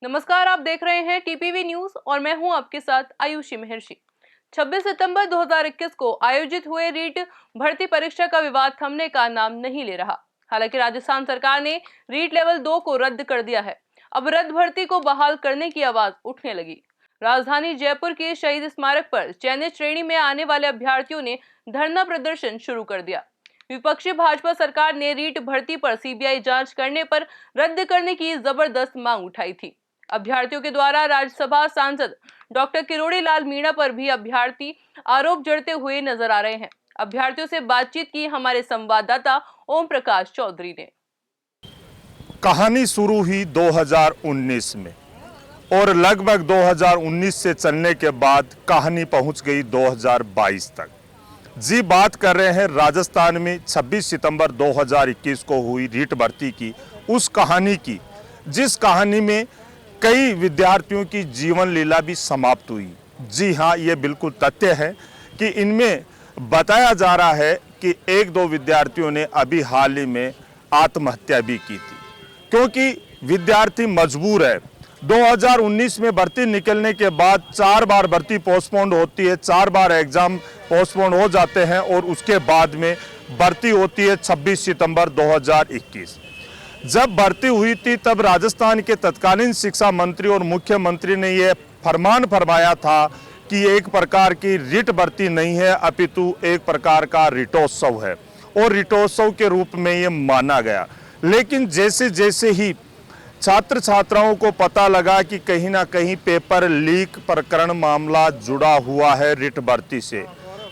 नमस्कार, आप देख रहे हैं टीपीवी न्यूज और मैं हूं आपके साथ आयुषी महर्षि। 26 सितंबर 2021 को आयोजित हुए रीट भर्ती परीक्षा का विवाद थमने का नाम नहीं ले रहा। हालांकि राजस्थान सरकार ने रीट लेवल 2 को रद्द कर दिया है। अब रद्द भर्ती को बहाल करने की आवाज उठने लगी। राजधानी जयपुर के शहीद स्मारक पर चयनित श्रेणी में आने वाले अभ्यर्थियों ने धरना प्रदर्शन शुरू कर दिया। विपक्षी भाजपा सरकार ने रीट भर्ती पर सीबीआई जांच करने पर रद्द करने की जबरदस्त मांग उठाई थी। अभ्यर्थियों के द्वारा राज्यसभा सांसद डॉक्टर किरोड़ी लाल मीणा पर भी अभ्यर्थी आरोप जड़ते हुए नजर आ रहे हैं। अभ्यर्थियों से बातचीत की हमारे संवाददाता ओम प्रकाश चौधरी ने। कहानी शुरू हुई 2019 में और लगभग 2019 से चलने के बाद कहानी पहुंच गई 2022 तक। जी बात कर रहे हैं राजस्थान में 26 सितंबर 2021 को हुई रीट भर्ती की, उस कहानी की जिस कहानी में कई विद्यार्थियों की जीवन लीला भी समाप्त हुई। जी हाँ, ये बिल्कुल तथ्य है कि इनमें बताया जा रहा है कि एक दो विद्यार्थियों ने अभी हाल ही में आत्महत्या भी की थी, क्योंकि विद्यार्थी मजबूर है। 2019 में भर्ती निकलने के बाद 4 बार भर्ती पोस्टपोन्ड होती है, 4 बार एग्जाम पोस्टपोन्ड हो जाते हैं और उसके बाद में भर्ती होती है 26 सितंबर 2021। जब भर्ती हुई थी तब राजस्थान के तत्कालीन शिक्षा मंत्री और मुख्यमंत्री ने यह फरमान फरमाया था कि एक प्रकार की रीट भर्ती नहीं है, अपितु एक प्रकार का रीटोत्सव है और रीटोत्सव के रूप में ये माना गया। लेकिन जैसे जैसे ही छात्र छात्राओं को पता लगा कि कहीं ना कहीं पेपर लीक प्रकरण मामला जुड़ा हुआ है रीट भर्ती से,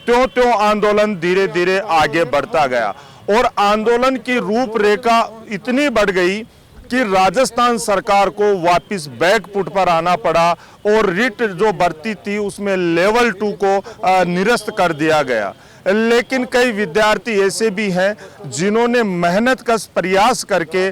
त्यों त्यों आंदोलन धीरे धीरे आगे बढ़ता गया और आंदोलन की रूपरेखा इतनी बढ़ गई कि राजस्थान सरकार को वापस बैकफुट पर आना पड़ा और रीट जो भर्ती थी उसमें लेवल 2 को निरस्त कर दिया गया। लेकिन कई विद्यार्थी ऐसे भी हैं जिन्होंने मेहनत का प्रयास करके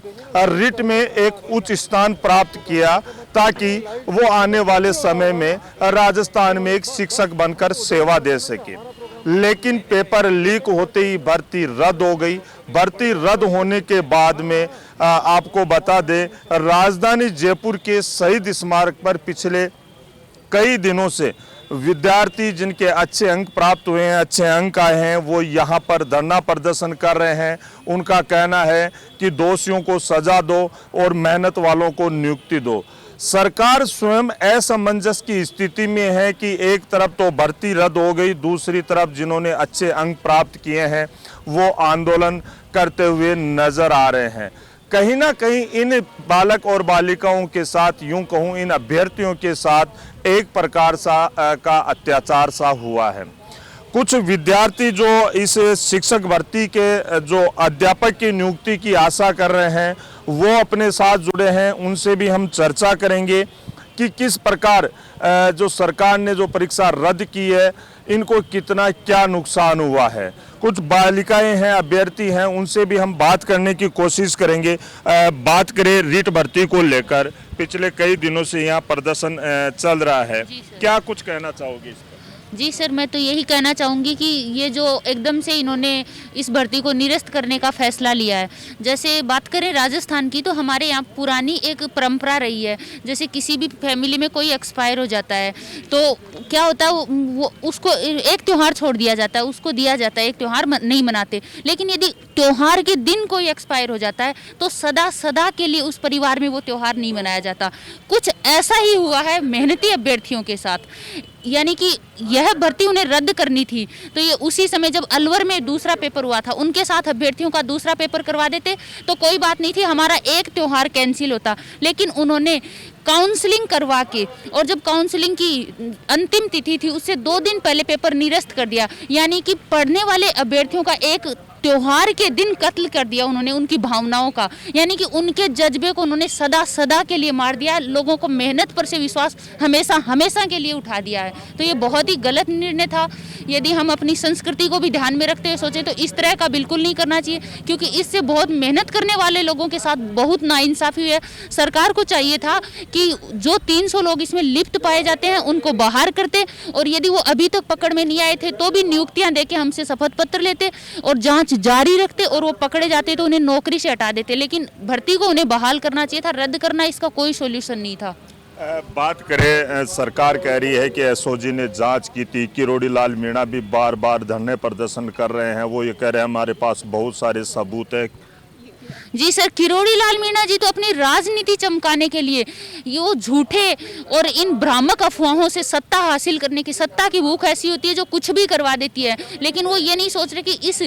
रीट में एक उच्च स्थान प्राप्त किया ताकि वो आने वाले समय में राजस्थान में एक शिक्षक बनकर सेवा दे सके। लेकिन पेपर लीक होते ही भर्ती रद्द हो गई। भर्ती रद्द होने के बाद में आपको बता दें, राजधानी जयपुर के शहीद स्मारक पर पिछले कई दिनों से विद्यार्थी जिनके अच्छे अंक प्राप्त हुए हैं, अच्छे अंक आए हैं, वो यहाँ पर धरना प्रदर्शन कर रहे हैं। उनका कहना है कि दोषियों को सजा दो और मेहनत वालों को नियुक्ति दो। सरकार स्वयं असमंजस की स्थिति में है कि एक तरफ तो भर्ती रद्द हो गई, दूसरी तरफ जिन्होंने अच्छे अंक प्राप्त किए हैं वो आंदोलन करते हुए नजर आ रहे हैं। कहीं ना कहीं इन बालक और बालिकाओं के साथ, यूं कहूं इन अभ्यर्थियों के साथ एक प्रकार का अत्याचार सा हुआ है। कुछ विद्यार्थी जो इस शिक्षक भर्ती के जो अध्यापक की नियुक्ति की आशा कर रहे हैं वो अपने साथ जुड़े हैं। उनसे भी हम चर्चा करेंगे कि किस प्रकार जो सरकार ने जो परीक्षा रद्द की है इनको कितना क्या नुकसान हुआ है। कुछ बालिकाएं हैं, अभ्यर्थी हैं, उनसे भी हम बात करने की कोशिश करेंगे। बात करें रीट भर्ती को लेकर, पिछले कई दिनों से यहाँ प्रदर्शन चल रहा है, क्या कुछ कहना चाहोगे इस पर? जी सर, मैं तो यही कहना चाहूँगी कि ये जो एकदम से इन्होंने इस भर्ती को निरस्त करने का फैसला लिया है। जैसे बात करें राजस्थान की, तो हमारे यहाँ पुरानी एक परंपरा रही है, जैसे किसी भी फैमिली में कोई एक्सपायर हो जाता है तो क्या होता है, वो उसको एक त्यौहार छोड़ दिया जाता है, उसको दिया जाता है, एक त्यौहार नहीं मनाते। लेकिन यदि त्यौहार के दिन कोई एक्सपायर हो जाता है तो सदा सदा के लिए उस परिवार में वो त्यौहार नहीं मनाया जाता। कुछ ऐसा ही हुआ है मेहनती अभ्यर्थियों के साथ, यानी कि यह भर्ती उन्हें रद्द करनी थी तो ये उसी समय जब अलवर में दूसरा पेपर हुआ था उनके साथ अभ्यर्थियों का दूसरा पेपर करवा देते तो कोई बात नहीं थी, हमारा एक त्यौहार कैंसिल होता। लेकिन उन्होंने काउंसलिंग करवा के, और जब काउंसलिंग की अंतिम तिथि थी उससे 2 दिन पहले पेपर निरस्त कर दिया, यानी कि पढ़ने वाले अभ्यर्थियों का एक त्योहार के दिन कत्ल कर दिया उन्होंने, उनकी भावनाओं का, यानी कि उनके जज्बे को उन्होंने सदा सदा के लिए मार दिया। लोगों को मेहनत पर से विश्वास हमेशा हमेशा के लिए उठा दिया है। तो ये बहुत ही गलत निर्णय था। यदि हम अपनी संस्कृति को भी ध्यान में रखते हुए सोचें तो इस तरह का बिल्कुल नहीं करना चाहिए, क्योंकि इससे बहुत मेहनत करने वाले लोगों के साथ बहुत नाइंसाफी हुई है। सरकार को चाहिए था कि जो 300 लोग इसमें लिप्त पाए जाते हैं उनको बाहर करते, और यदि वो अभी तक पकड़ में नहीं आए थे तो भी नियुक्तियां देके हमसे शपथ पत्र लेते और जांच जांच जारी रखते और वो पकड़े जाते तो उन्हें नौकरी से हटा देते, लेकिन भर्ती को उन्हें बहाल करना चाहिए था, रद्द करना इसका कोई सोल्यूशन नहीं था। बात करें, सरकार कह रही है कि एसओजी ने जांच की थी। किरोड़ी लाल मीणा भी बार बार धरने प्रदर्शन कर रहे हैं, वो ये कह रहे हैं हमारे पास बहुत सारे सबूत है। जी सर, किरोड़ी लाल मीणा जी तो अपनी राजनीति चमकाने के लिए ये वो झूठे और इन भ्रामक अफवाहों से सत्ता हासिल करने की, सत्ता की भूख ऐसी होती है जो कुछ भी करवा देती है, लेकिन वो ये नहीं सोच रहे कि इस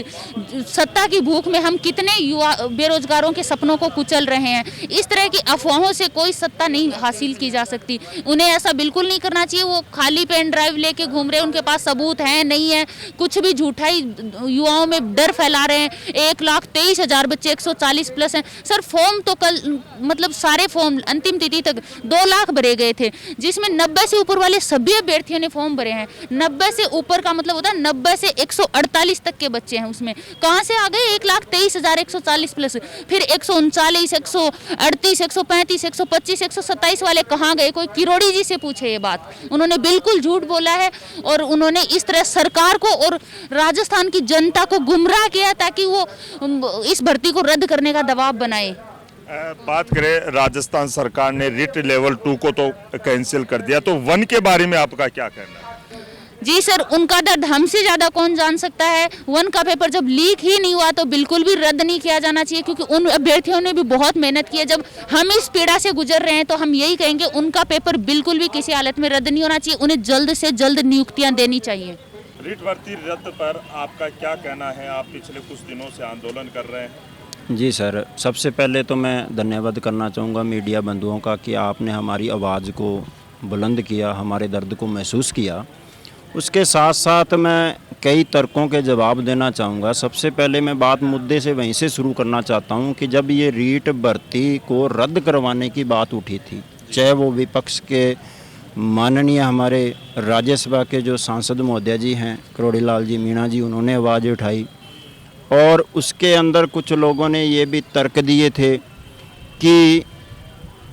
सत्ता की भूख में हम कितने युवा बेरोजगारों के सपनों को कुचल रहे हैं। इस तरह की अफवाहों से कोई सत्ता नहीं हासिल की जा सकती, उन्हें ऐसा बिल्कुल नहीं करना चाहिए। वो खाली पेन ड्राइव लेके घूम रहे हैं, उनके पास सबूत है नहीं है, कुछ भी झूठा ही युवाओं में डर फैला रहे हैं। 1,23,000 बच्चे 140 प्लस हैं सर। फॉर्म तो कल मतलब सारे फॉर्म अंतिम तिथि तक 2 लाख भरे गए थे, जिसमें 90 से ऊपर वाले सभी अभ्यर्थियों ने फॉर्म भरे हैं। 90 से ऊपर का मतलब होता है 90 से 148 तक के बच्चे हैं उसमें। कहां से आ गए 1,23,140 प्लस? फिर 139, 138, 135, 125, 127 वाले कहां गए? कोई किरोड़ी जी से पूछे ये बात। उन्होंने बिल्कुल झूठ बोला है और उन्होंने इस तरह सरकार को और राजस्थान की जनता को गुमराह किया ताकि वो इस भर्ती को रद्द करने का दबाव बनाए। बात करें, राजस्थान सरकार ने रिट लेवल 2 को तो कैंसिल कर दिया, तो 1 के बारे में आपका क्या कहना है? जी सर, उनका दर्द हमसे ज्यादा कौन जान सकता है। 1 का पेपर जब लीक ही नहीं हुआ तो बिल्कुल भी रद्द नहीं किया जाना चाहिए, क्योंकि उन अभ्यर्थियों ने भी बहुत मेहनत की है। जब हम इस पीड़ा से गुजर रहे हैं तो हम यही कहेंगे उनका पेपर बिल्कुल भी किसी हालत में रद्द नहीं होना चाहिए, उन्हें जल्द से जल्द नियुक्तियां देनी चाहिए। रिट भर्ती रद्द पर आपका क्या कहना है? आप पिछले कुछ दिनों से आंदोलन कर रहे हैं। जी सर, सबसे पहले तो मैं धन्यवाद करना चाहूँगा मीडिया बंधुओं का कि आपने हमारी आवाज़ को बुलंद किया, हमारे दर्द को महसूस किया। उसके साथ साथ मैं कई तर्कों के जवाब देना चाहूँगा। सबसे पहले मैं बात मुद्दे से वहीं से शुरू करना चाहता हूँ कि जब ये रीट भर्ती को रद्द करवाने की बात उठी थी, चाहे वो विपक्ष के माननीय हमारे राज्यसभा के जो सांसद महोदय जी हैं किरोड़ी लाल जी मीणा जी, उन्होंने आवाज़ उठाई और उसके अंदर कुछ लोगों ने ये भी तर्क दिए थे कि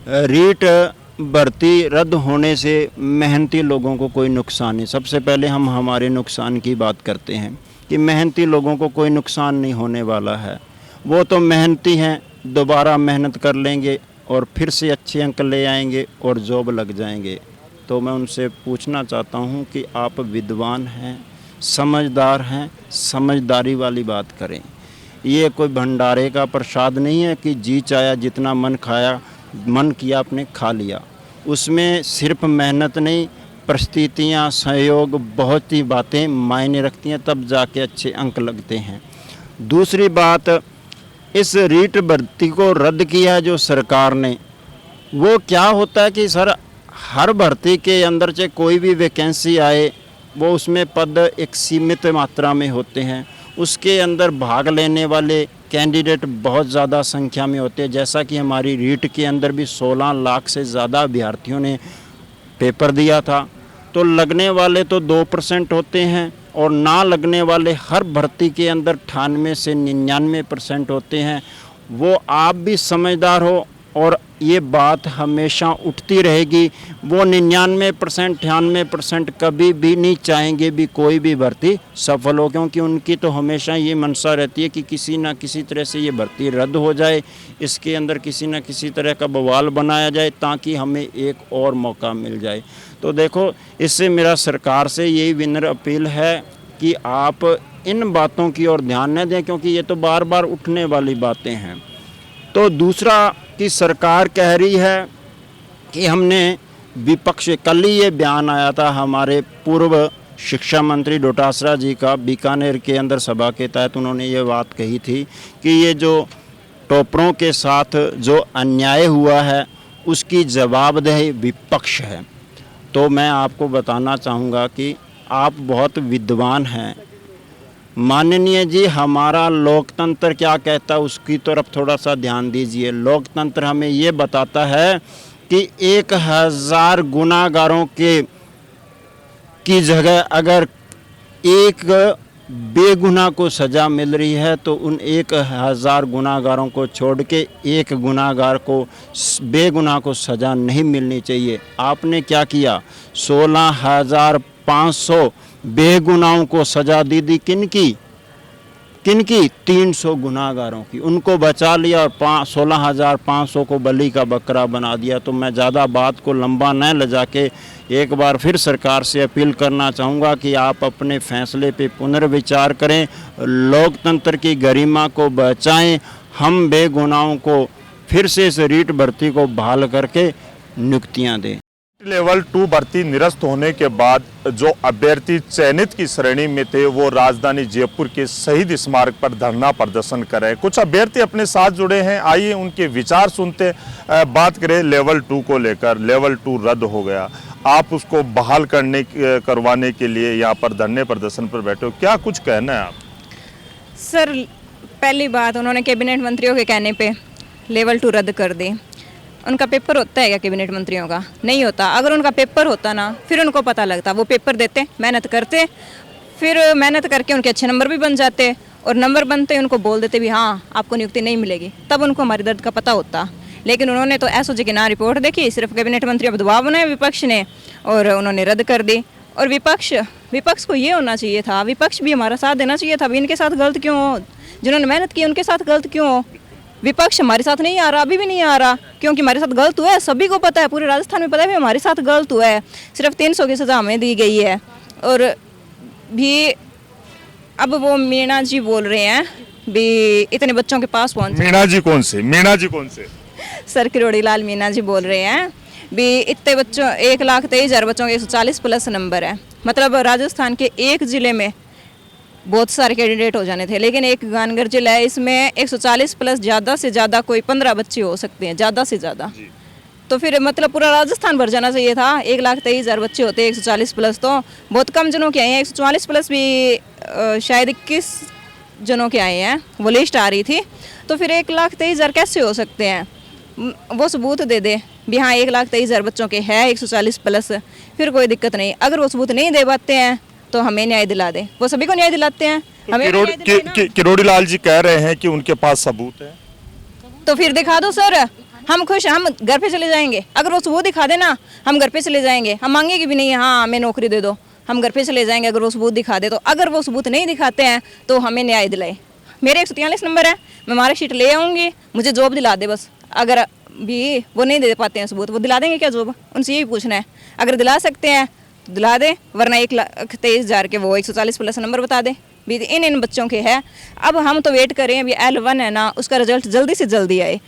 रीट भर्ती रद्द होने से मेहनती लोगों को कोई नुकसान नहीं। सबसे पहले हम हमारे नुकसान की बात करते हैं कि मेहनती लोगों को कोई नुकसान नहीं होने वाला है। वो तो मेहनती हैं, दोबारा मेहनत कर लेंगे और फिर से अच्छे अंक ले आएंगे और जॉब लग जाएंगे। तो मैं उनसे पूछना चाहता हूँ कि आप विद्वान हैं, समझदार हैं, समझदारी वाली बात करें। ये कोई भंडारे का प्रसाद नहीं है कि जी चाया जितना मन खाया, मन किया आपने खा लिया। उसमें सिर्फ मेहनत नहीं, परिस्थितियाँ, सहयोग, बहुत ही बातें मायने रखती हैं, तब जाके अच्छे अंक लगते हैं। दूसरी बात, इस रीट भर्ती को रद्द किया है जो सरकार ने, वो क्या होता है कि सर हर भर्ती के अंदर चाहे कोई भी वैकेंसी आए, वो उसमें पद एक सीमित मात्रा में होते हैं, उसके अंदर भाग लेने वाले कैंडिडेट बहुत ज़्यादा संख्या में होते हैं। जैसा कि हमारी रीट के अंदर भी 16 लाख से ज़्यादा अभ्यर्थियों ने पेपर दिया था, तो लगने वाले तो 2% होते हैं और ना लगने वाले हर भर्ती के अंदर 98 से 99% होते हैं। वो आप भी समझदार हो और ये बात हमेशा उठती रहेगी। वो 99%, 98% कभी भी नहीं चाहेंगे भी कोई भी भर्ती सफल हो, क्योंकि उनकी तो हमेशा ये मनसा रहती है कि किसी ना किसी तरह से ये भर्ती रद्द हो जाए, इसके अंदर किसी ना किसी तरह का बवाल बनाया जाए ताकि हमें एक और मौका मिल जाए। तो देखो, इससे मेरा सरकार से यही विनम्र अपील है कि आप इन बातों की ओर ध्यान न दें, क्योंकि ये तो बार बार उठने वाली बातें हैं। तो दूसरा कि सरकार कह रही है कि हमने विपक्ष, कल ही ये बयान आया था हमारे पूर्व शिक्षा मंत्री डोटासरा जी का बीकानेर के अंदर सभा के तहत, उन्होंने ये बात कही थी कि ये जो टॉपरों के साथ जो अन्याय हुआ है उसकी जवाबदेही विपक्ष है। तो मैं आपको बताना चाहूँगा कि आप बहुत विद्वान हैं माननीय जी। हमारा लोकतंत्र क्या कहता है उसकी तरफ थोड़ा सा ध्यान दीजिए। लोकतंत्र हमें ये बताता है कि 1000 गुनाहगारों की जगह अगर एक बेगुनाह को सज़ा मिल रही है तो उन 1000 गुनाहगारों को छोड़ के एक गुनाहगार को, बेगुनाह को सज़ा नहीं मिलनी चाहिए। आपने क्या किया? 16,500 बेगुनाहों को सज़ा दी। किनकी 300 गुनाहगारों की, उनको बचा लिया और 16,500 को बलि का बकरा बना दिया। तो मैं ज़्यादा बात को लंबा न ले जाके एक बार फिर सरकार से अपील करना चाहूँगा कि आप अपने फैसले पे पुनर्विचार करें, लोकतंत्र की गरिमा को बचाएं, हम बेगुनाहों को फिर से इस रीट भर्ती को बहाल करके नियुक्तियाँ दें। लेवल 2 भर्ती निरस्त होने के बाद जो अभ्यर्थी चयनित की श्रेणी में थे वो राजधानी जयपुर के शहीद स्मारक पर धरना प्रदर्शन कर रहे हैं। कुछ अभ्यर्थी अपने साथ जुड़े हैं, आइए उनके विचार सुनते। बात करें लेवल 2 को लेकर, लेवल 2 रद्द हो गया, आप उसको बहाल करवाने के लिए यहाँ पर धरने प्रदर्शन पर बैठे हो, क्या कुछ कहना है आप? सर, पहली बात, उन्होंने कैबिनेट मंत्रियों के कहने पे लेवल 2 रद्द कर दी। उनका पेपर होता है क्या कैबिनेट मंत्रियों का? नहीं होता। अगर उनका पेपर होता ना, फिर उनको पता लगता, वो पेपर देते, मेहनत करते, फिर मेहनत करके उनके अच्छे नंबर भी बन जाते, और नंबर बनते उनको बोल देते भी हाँ आपको नियुक्ति नहीं मिलेगी, तब उनको हमारी दर्द का पता होता। लेकिन उन्होंने तो एसओजी की ना रिपोर्ट देखी, सिर्फ कैबिनेट मंत्री पर दबाव बनाया विपक्ष ने, और उन्होंने रद्द कर दी। और विपक्ष को ये होना चाहिए था, विपक्ष भी हमारा साथ देना चाहिए था। अभी इनके साथ गलत क्यों हो? जिन्होंने मेहनत की उनके साथ गलत क्यों हो? विपक्ष हमारे साथ नहीं आ रहा, अभी भी नहीं आ रहा, क्योंकि हमारे साथ गलत हुआ है, सभी को पता है, पूरे राजस्थान में पता है भी हमारे साथ गलत हुआ है। सिर्फ 300 की सज़ा हमें दी गई है। और भी अब वो मीणा जी बोल रहे हैं भी इतने बच्चों के पास पहुँच। मीणा जी कौन से? सर किरोड़ी लाल मीणा जी बोल रहे हैं भी इतने बच्चों 1,23,000 बच्चों के 140 प्लस नंबर है। मतलब राजस्थान के एक ज़िले में बहुत सारे कैंडिडेट हो जाने थे, लेकिन एक गानगर जिला है, इसमें 140 प्लस ज़्यादा से ज़्यादा कोई 15 बच्चे हो सकते हैं, ज़्यादा से ज़्यादा। तो फिर मतलब पूरा राजस्थान भर जाना चाहिए था। 1,23,000 बच्चे होते, 140 प्लस तो बहुत कम जनों के आए हैं। 144 प्लस भी शायद 21 जनों के आए हैं, वो लिस्ट आ रही थी। तो फिर 1,23,000 कैसे हो सकते हैं? वो सबूत दे दे भी हाँ 1,23,000 बच्चों के है 140 प्लस, फिर कोई दिक्कत नहीं। अगर वो सबूत नहीं दे पाते हैं तो हमें न्याय दिला दे, वो सभी को न्याय दिलाते हैं। किरोड़ी लाल जी कह रहे हैं कि उनके पास सबूत है, तो फिर दिखा दो सर, हम खुश, हम घर पे चले जाएंगे। अगर वो सबूत दिखा देना, हम घर पे चले जाएंगे, हम मांगेंगे भी नहीं हाँ हमें नौकरी दे दो, हम घर पे चले जाएंगे अगर वो सबूत दिखा दे तो। अगर वो सबूत नहीं दिखाते हैं तो हमें न्याय दिलाए। मेरे 143 नंबर है, मैं मार्कशीट ले आऊँगी, मुझे जॉब दिला दे बस। अगर भी वो नहीं दे पाते हैं सबूत, वो दिला देंगे क्या जॉब? उनसे यही पूछना है। अगर दिला सकते हैं दिला दे, वरना 1,23,000 के वो 140 प्लस नंबर बता दे भी इन बच्चों के है। अब हम तो वेट करें अभी L1 है ना, उसका रिजल्ट जल्दी से जल्दी आए,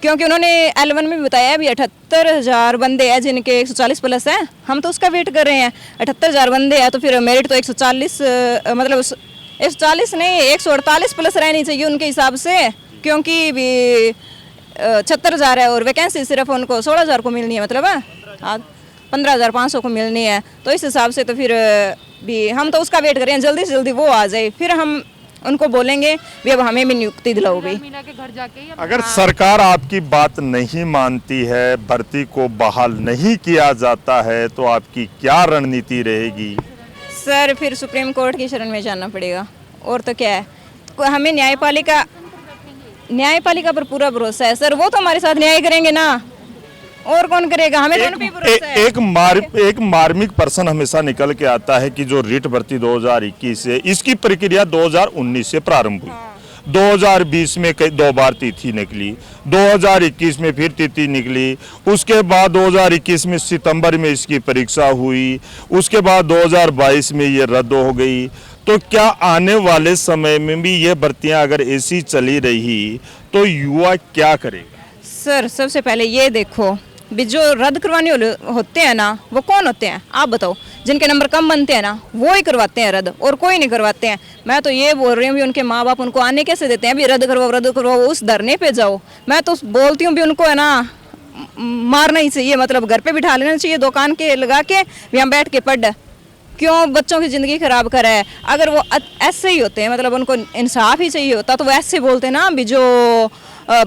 क्योंकि उन्होंने L1 में भी बताया है भी 78,000 बंदे हैं जिनके 140 प्लस हैं। हम तो उसका वेट कर रहे हैं। 78,000 बंदे हैं तो फिर मेरिट तो 140 मतलब 140 नहीं 148 प्लस रहनी चाहिए उनके हिसाब से, क्योंकि भी 76,000 है और वैकेंसी सिर्फ उनको 16,000 को मिलनी है, मतलब 15,500 को मिलनी है। तो इस हिसाब से तो फिर भी हम तो उसका वेट कर रहे हैं, जल्दी से जल्दी वो आ जाए, फिर हम उनको बोलेंगे भी अब हमें भी नियुक्ति दिलाओ भाई। अगर सरकार आपकी बात नहीं मानती है, भर्ती को बहाल नहीं किया जाता है, तो आपकी क्या रणनीति रहेगी? सर फिर सुप्रीम कोर्ट की शरण में जाना पड़ेगा, और तो क्या है। हमें न्यायपालिका पर पूरा भरोसा है सर, वो तो हमारे साथ न्याय करेंगे ना, और कौन करेगा? हमें तो उन पे भरोसा है। एक मार्मिक प्रश्न हमेशा निकल के आता है कि जो रीट भर्ती 2021 है, इसकी प्रक्रिया 2019 से प्रारंभ हुई। 2020 में कई 2 बार तिथि निकली, 2021 में फिर तिथि निकली, उसके बाद 2021 में सितंबर में इसकी परीक्षा हुई, उसके बाद 2022 में ये रद्द हो गई। तो क्या आने वाले समय में भी ये भर्तियां अगर ऐसी चली रही तो युवा क्या करेगा? सर सबसे पहले ये देखो भी जो रद्द करवाने होते हैं ना, वो कौन होते हैं आप बताओ? जिनके नंबर कम बनते हैं ना, वो ही करवाते हैं रद्द, और कोई नहीं करवाते हैं। मैं तो ये बोल रही हूँ भी उनके माँ बाप उनको आने कैसे देते हैं भी रद्द करवाओ, उस धरने पे जाओ। मैं तो बोलती हूँ भी उनको है ना मारना ही चाहिए, मतलब घर पे बिठा लेना चाहिए, दुकान के लगा के भी हम बैठ के पढ़, क्यों बच्चों की ज़िंदगी ख़राब करा है। अगर वो ऐसे ही होते हैं, मतलब उनको इंसाफ ही चाहिए होता, तो वो ऐसे बोलते ना भी जो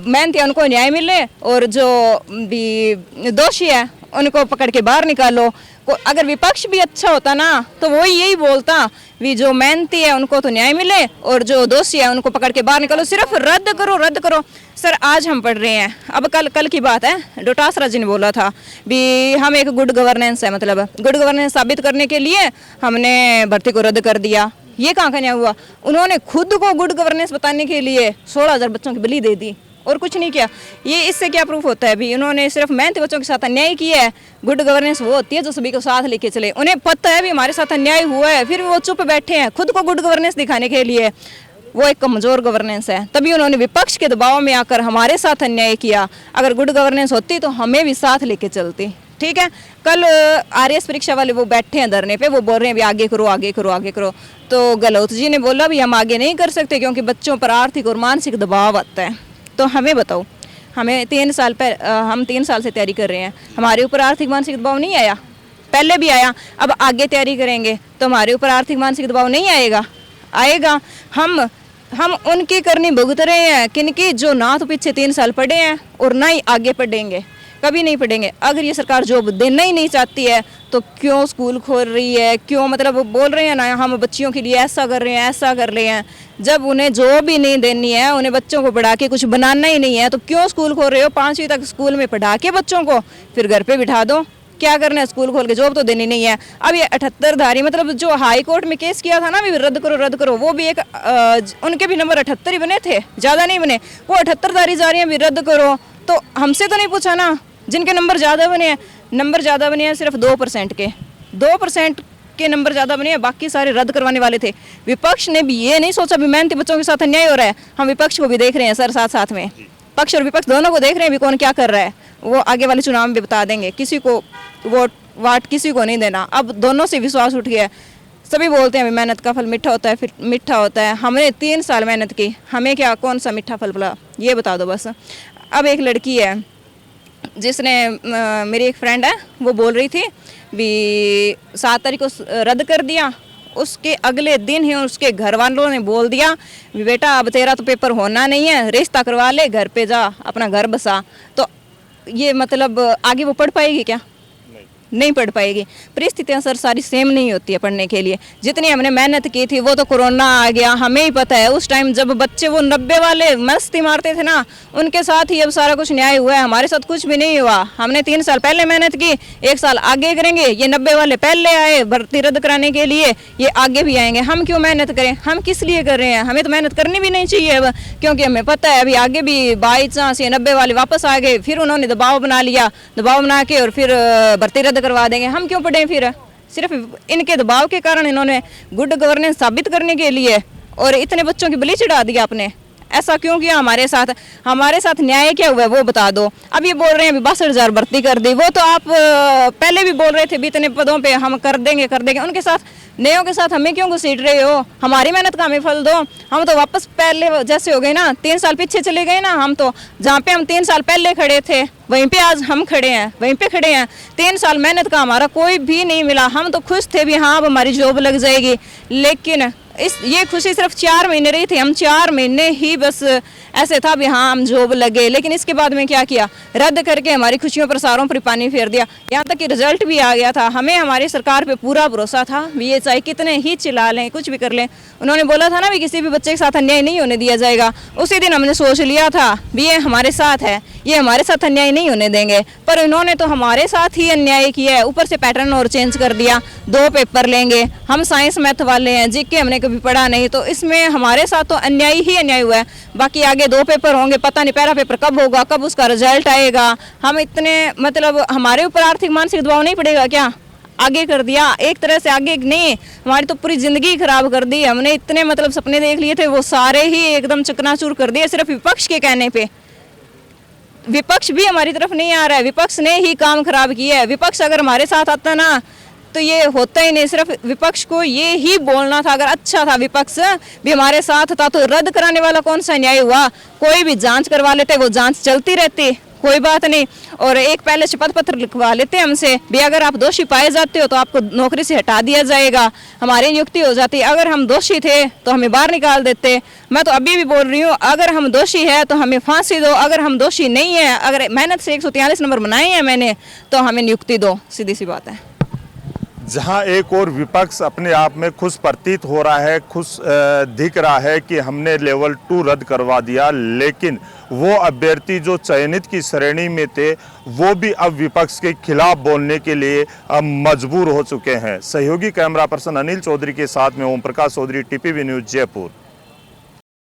मेहनती है उनको न्याय मिले, और जो भी दोषी है उनको पकड़ के बाहर निकालो। अगर विपक्ष भी अच्छा होता ना तो वो यही बोलता भी जो मेहनती है उनको तो न्याय मिले, और जो दोषी है उनको पकड़ के बाहर निकालो। सिर्फ रद्द करो। सर आज हम पढ़ रहे हैं, अब कल की बात है, डोटासरा जी ने बोला था भी हम एक गुड गवर्नेंस है, मतलब गुड गवर्नेंस साबित करने के लिए हमने भर्ती को रद्द कर दिया। ये कहाँ का न्याय हुआ? उन्होंने खुद को गुड गवर्नेंस बताने के लिए 16,000 बच्चों की बलि दे दी और कुछ नहीं किया। ये इससे क्या प्रूफ होता है? अभी उन्होंने सिर्फ मेहनती बच्चों के साथ अन्याय किया है। गुड गवर्नेंस वो होती है जो सभी को साथ लेके चले। उन्हें पता है भी हमारे साथ अन्याय हुआ है, फिर वो चुप बैठे हैं खुद को गुड गवर्नेंस दिखाने के लिए। वो एक कमज़ोर गवर्नेंस है, तभी उन्होंने विपक्ष के दबाव में आकर हमारे साथ अन्याय किया। अगर गुड गवर्नेंस होती तो हमें भी साथ लेके चलती। ठीक है, कल आरएएस परीक्षा वाले वो बैठे हैं धरने पे, वो बोल रहे हैं भी आगे करो आगे करो आगे करो। तो गहलोत जी ने बोला भी हम आगे नहीं कर सकते क्योंकि बच्चों पर आर्थिक और मानसिक दबाव आता है। तो हमें बताओ, हमें 3 साल हम 3 साल से तैयारी कर रहे हैं, हमारे ऊपर आर्थिक मानसिक दबाव नहीं आया? पहले भी आया, अब आगे तैयारी करेंगे तो हमारे ऊपर आर्थिक मानसिक दबाव नहीं आएगा? आएगा। हम उनकी करनी भुगत रहे हैं, किनकी? जो ना तो पीछे 3 साल पढ़े हैं और ना ही आगे पढ़ेंगे, कभी नहीं पढ़ेंगे। अगर ये सरकार जॉब देना ही नहीं चाहती है तो क्यों स्कूल खोल रही है? क्यों मतलब बोल रहे हैं ना हम बच्चियों के लिए ऐसा कर रहे हैं ऐसा कर रहे हैं। जब उन्हें जॉब ही नहीं देनी है, उन्हें बच्चों को पढ़ा के कुछ बनाना ही नहीं है, तो क्यों स्कूल खोल रहे हो? 5वीं तक स्कूल में पढ़ा के बच्चों को फिर घर पे बिठा दो। क्या करना है? स्कूल खोल के, जॉब तो देनी नहीं है। अब ये 78 धारी मतलब जो हाई कोर्ट में केस किया था ना, भी रद्द करो, वो भी एक उनके भी नंबर 78 ही बने थे, ज़्यादा नहीं बने। वो 78 धारी जा रही हैं भी रद्द करो, तो हमसे तो नहीं पूछा ना। जिनके नंबर ज़्यादा बने हैं सिर्फ 2% के, 2% के नंबर ज़्यादा बने हैं, बाकी सारे रद्द करवाने वाले थे। विपक्ष ने भी ये नहीं सोचा भी मेहनती बच्चों के साथ अन्याय हो रहा है। हम विपक्ष को भी देख रहे हैं सर, साथ साथ में पक्ष और विपक्ष दोनों को देख रहे हैं भी कौन क्या कर रहा है। वो आगे वाले चुनाव में भी बता देंगे। किसी को वाट किसी को नहीं देना। अब दोनों से विश्वास उठ गया है। सभी बोलते हैं मेहनत का फल मीठा होता है, फिर मीठा होता है। हमने 3 साल मेहनत की, हमें क्या कौन सा मीठा फल मिला ये बता दो बस। अब एक लड़की है जिसने मेरी एक फ्रेंड है, वो बोल रही थी भी 7 तारीख को रद्द कर दिया, उसके अगले दिन ही उसके घर वालों ने बोल दिया भी बेटा अब तेरा तो पेपर होना नहीं है, रिश्ता करवा ले, घर पे जा, अपना घर बसा। तो ये मतलब आगे वो पढ़ पाएगी क्या? नहीं पढ़ पाएगी। परिस्थितियां सर सारी सेम नहीं होती है पढ़ने के लिए। जितनी हमने मेहनत की थी, वो तो कोरोना आ गया, हमें ही पता है। उस टाइम जब बच्चे वो 90 वाले मस्ती मारते थे ना, उनके साथ ही अब सारा कुछ न्याय हुआ है। हमारे साथ कुछ भी नहीं हुआ। हमने 3 साल पहले मेहनत की, 1 साल आगे करेंगे। ये 90 वाले पहले आए भर्ती रद्द कराने के लिए, ये आगे भी आएंगे। हम क्यों मेहनत करें? हम किस लिए कर रहे हैं? हमें तो मेहनत करनी भी नहीं चाहिए अब, क्योंकि हमें पता है अभी आगे भी बाई चांस ये 90 वाले वापस आ गए, फिर उन्होंने दबाव बना लिया, दबाव बना के और फिर भर्ती रद्द करवा देंगे। हम क्यों पढ़ें फिर? सिर्फ इनके दबाव के कारण इन्होंने गुड गवर्नेंस साबित करने के लिए और इतने बच्चों की बलि चढ़ा दी आपने। ऐसा क्यों किया हमारे साथ? हमारे साथ न्याय क्या हुआ है वो बता दो। अब ये बोल रहे हैं 62,000 भर्ती कर दी, वो तो आप पहले भी बोल रहे थे भी इतने पदों पे हम कर देंगे। उनके साथ नयों के साथ हमें क्यों घसीट रहे हो? हमारी मेहनत का हमें फल दो। हम तो वापस पहले जैसे हो गए ना, 3 साल पीछे चले गए ना। हम तो जहाँ पे हम 3 साल पहले खड़े थे वहीं पे आज हम खड़े हैं, वहीं पे खड़े हैं। 3 साल मेहनत का हमारा कोई भी नहीं मिला। हम तो खुश थे भी हाँ अब हमारी जॉब लग जाएगी, लेकिन ये खुशी सिर्फ 4 महीने रही थी। हम 4 महीने ही बस ऐसे था भी हाँ हम जॉब लगे, लेकिन इसके बाद में क्या किया? रद्द करके हमारी खुशियों पर सारों पर पानी फेर दिया। यहाँ तक कि रिजल्ट भी आ गया था। हमें हमारी सरकार पे पूरा भरोसा था भी ये चाहे कितने ही चिल्ला लें, कुछ भी कर लें। उन्होंने बोला था ना भी किसी भी बच्चे के साथ अन्याय नहीं होने दिया जाएगा। उसी दिन हमने सोच लिया था भी ये हमारे साथ है, ये हमारे साथ अन्याय नहीं होने देंगे। पर इन्होंने तो हमारे साथ ही अन्याय किया है, ऊपर से पैटर्न और चेंज कर दिया। 2 पेपर लेंगे, हम साइंस मैथ वाले हैं, जीके हमने कभी पढ़ा नहीं, तो इसमें हमारे साथ तो अन्याय ही अन्याय हुआ है। बाकी आगे 2 पेपर होंगे, पता नहीं पहला पेपर कब होगा, कब उसका रिजल्ट आएगा। हम इतने मतलब हमारे ऊपर आर्थिक मानसिक दबाव नहीं पड़ेगा क्या? आगे कर दिया एक तरह से, आगे नहीं, हमारी तो पूरी जिंदगी खराब कर दी। हमने इतने मतलब सपने देख लिए थे, वो सारे ही एकदम चकनाचूर कर दिए सिर्फ विपक्ष के कहने पे। विपक्ष भी हमारी तरफ नहीं आ रहा है, विपक्ष ने ही काम खराब किया है। विपक्ष अगर हमारे साथ आता ना तो ये होता ही नहीं। सिर्फ विपक्ष को ये ही बोलना था, अगर अच्छा था विपक्ष भी हमारे साथ था तो रद्द कराने वाला कौन सा न्याय हुआ? कोई भी जांच करवा लेते, वो जांच चलती रहती, कोई बात नहीं। और एक पहले शपथ पत्र लिखवा लेते हमसे भी अगर आप दोषी पाए जाते हो तो आपको नौकरी से हटा दिया जाएगा, हमारी नियुक्ति हो जाती। अगर हम दोषी थे तो हमें बाहर निकाल देते। मैं तो अभी भी बोल रही हूँ, अगर हम दोषी है तो हमें फांसी दो, अगर हम दोषी नहीं है, अगर मेहनत से 143 नंबर बनाए हैं मैंने, तो हमें नियुक्ति दो, सीधी सी बात है। जहां एक और विपक्ष अपने आप में खुश प्रतीत हो रहा है, खुश दिख रहा है कि हमने लेवल 2 रद्द करवा दिया, लेकिन वो अभ्यर्थी जो चयनित की श्रेणी में थे वो भी अब विपक्ष के खिलाफ बोलने के लिए अब मजबूर हो चुके हैं। सहयोगी कैमरा पर्सन अनिल चौधरी के साथ में ओम प्रकाश चौधरी, टीपीवी न्यूज़, जयपुर।